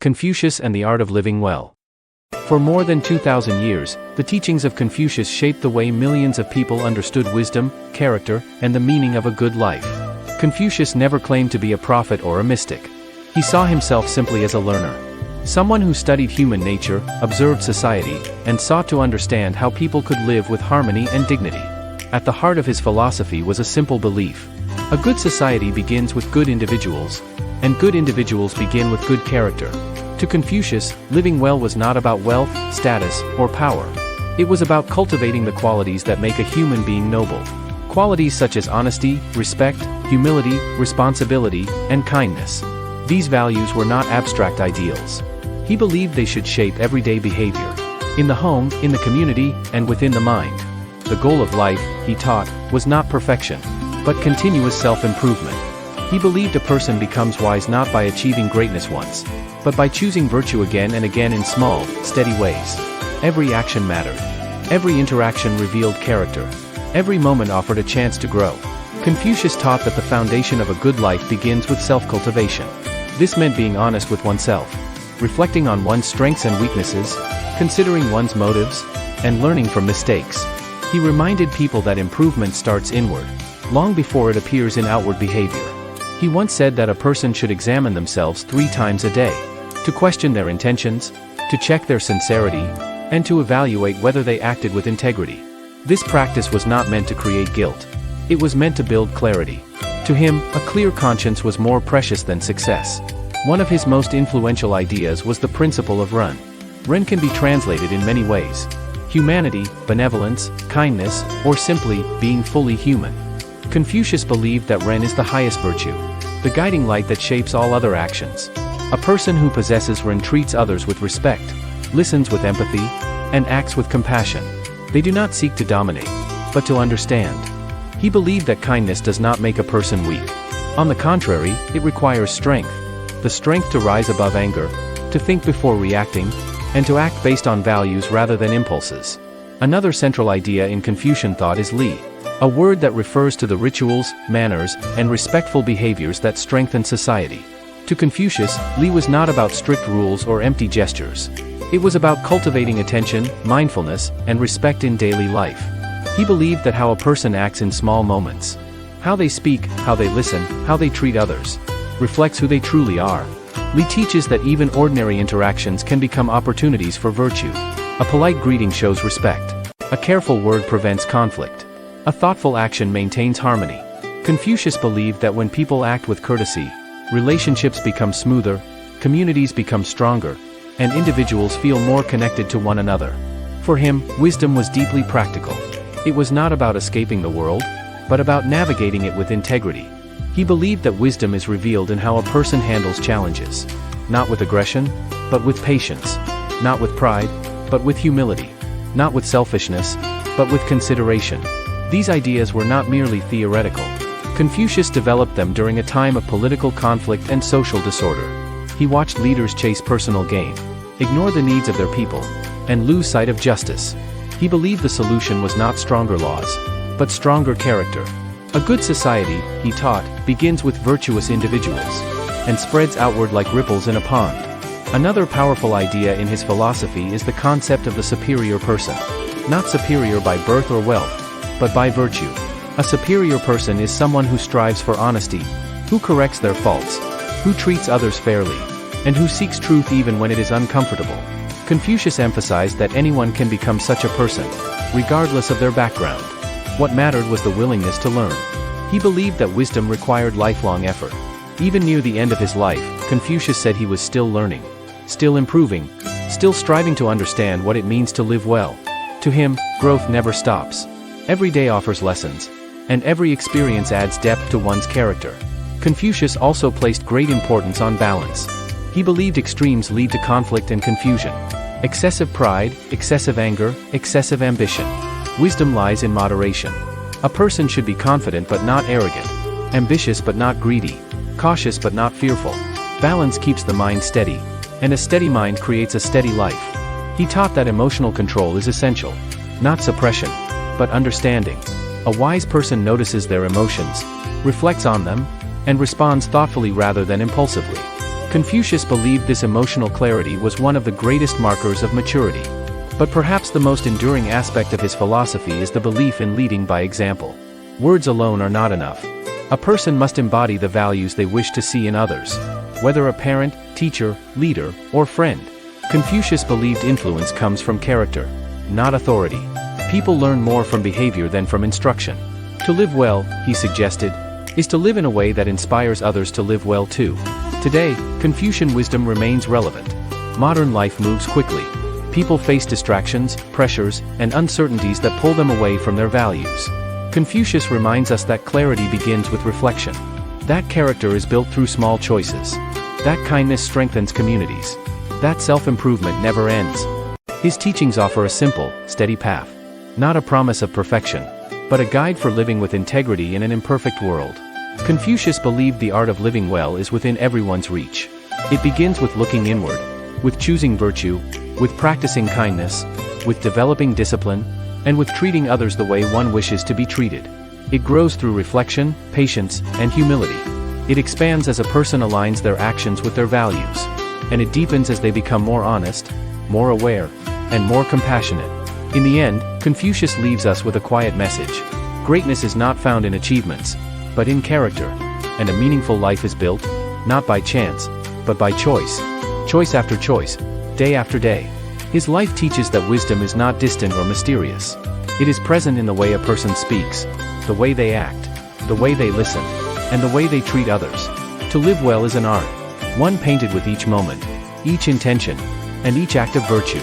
Confucius and the Art of Living Well. For more than 2,000 years, the teachings of Confucius shaped the way millions of people understood wisdom, character, and the meaning of a good life. Confucius never claimed to be a prophet or a mystic. He saw himself simply as a learner. Someone who studied human nature, observed society, and sought to understand how people could live with harmony and dignity. At the heart of his philosophy was a simple belief. A good society begins with good individuals, and good individuals begin with good character. To Confucius, living well was not about wealth, status, or power. It was about cultivating the qualities that make a human being noble. Qualities such as honesty, respect, humility, responsibility, and kindness. These values were not abstract ideals. He believed they should shape everyday behavior. In the home, in the community, and within the mind. The goal of life, he taught, was not perfection, but continuous self-improvement. He believed a person becomes wise not by achieving greatness once, but by choosing virtue again and again in small, steady ways. Every action mattered. Every interaction revealed character. Every moment offered a chance to grow. Confucius taught that the foundation of a good life begins with self-cultivation. This meant being honest with oneself, reflecting on one's strengths and weaknesses, considering one's motives, and learning from mistakes. He reminded people that improvement starts inward, long before it appears in outward behavior. He once said that a person should examine themselves 3 times a day, to question their intentions, to check their sincerity, and to evaluate whether they acted with integrity. This practice was not meant to create guilt. It was meant to build clarity. To him, a clear conscience was more precious than success. One of his most influential ideas was the principle of Ren. Ren can be translated in many ways. Humanity, benevolence, kindness, or simply, being fully human. Confucius believed that Ren is the highest virtue, the guiding light that shapes all other actions. A person who possesses Ren treats others with respect, listens with empathy, and acts with compassion. They do not seek to dominate, but to understand. He believed that kindness does not make a person weak. On the contrary, it requires strength. The strength to rise above anger, to think before reacting, and to act based on values rather than impulses. Another central idea in Confucian thought is li, a word that refers to the rituals, manners, and respectful behaviors that strengthen society. To Confucius, li was not about strict rules or empty gestures. It was about cultivating attention, mindfulness, and respect in daily life. He believed that how a person acts in small moments, how they speak, how they listen, how they treat others, reflects who they truly are. Li teaches that even ordinary interactions can become opportunities for virtue. A polite greeting shows respect. A careful word prevents conflict. A thoughtful action maintains harmony. Confucius believed that when people act with courtesy, relationships become smoother, communities become stronger, and individuals feel more connected to one another. For him, wisdom was deeply practical. It was not about escaping the world, but about navigating it with integrity. He believed that wisdom is revealed in how a person handles challenges, not with aggression, but with patience, not with pride, but with humility, not with selfishness, but with consideration. These ideas were not merely theoretical. Confucius developed them during a time of political conflict and social disorder. He watched leaders chase personal gain, ignore the needs of their people, and lose sight of justice. He believed the solution was not stronger laws, but stronger character. A good society, he taught, begins with virtuous individuals, and spreads outward like ripples in a pond. Another powerful idea in his philosophy is the concept of the superior person. Not superior by birth or wealth, but by virtue. A superior person is someone who strives for honesty, who corrects their faults, who treats others fairly, and who seeks truth even when it is uncomfortable. Confucius emphasized that anyone can become such a person, regardless of their background. What mattered was the willingness to learn. He believed that wisdom required lifelong effort. Even near the end of his life, Confucius said he was still learning, still improving, still striving to understand what it means to live well. To him, growth never stops. Every day offers lessons, and every experience adds depth to one's character. Confucius also placed great importance on balance. He believed extremes lead to conflict and confusion. Excessive pride, excessive anger, excessive ambition. Wisdom lies in moderation. A person should be confident but not arrogant, ambitious but not greedy, cautious but not fearful. Balance keeps the mind steady, and a steady mind creates a steady life. He taught that emotional control is essential, not suppression, but understanding. A wise person notices their emotions, reflects on them, and responds thoughtfully rather than impulsively. Confucius believed this emotional clarity was one of the greatest markers of maturity. But perhaps the most enduring aspect of his philosophy is the belief in leading by example. Words alone are not enough. A person must embody the values they wish to see in others, whether a parent, teacher, leader, or friend. Confucius believed influence comes from character, not authority. People learn more from behavior than from instruction. To live well, he suggested, is to live in a way that inspires others to live well too. Today, Confucian wisdom remains relevant. Modern life moves quickly. People face distractions, pressures, and uncertainties that pull them away from their values. Confucius reminds us that clarity begins with reflection. That character is built through small choices. That kindness strengthens communities. That self-improvement never ends. His teachings offer a simple, steady path. Not a promise of perfection, but a guide for living with integrity in an imperfect world. Confucius believed the art of living well is within everyone's reach. It begins with looking inward, with choosing virtue, with practicing kindness, with developing discipline, and with treating others the way one wishes to be treated. It grows through reflection, patience, and humility. It expands as a person aligns their actions with their values. And it deepens as they become more honest, more aware, and more compassionate. In the end, Confucius leaves us with a quiet message. Greatness is not found in achievements, but in character. And a meaningful life is built, not by chance, but by choice. Choice after choice, day after day. His life teaches that wisdom is not distant or mysterious. It is present in the way a person speaks, the way they act, the way they listen, and the way they treat others. To live well is an art, one painted with each moment, each intention, and each act of virtue.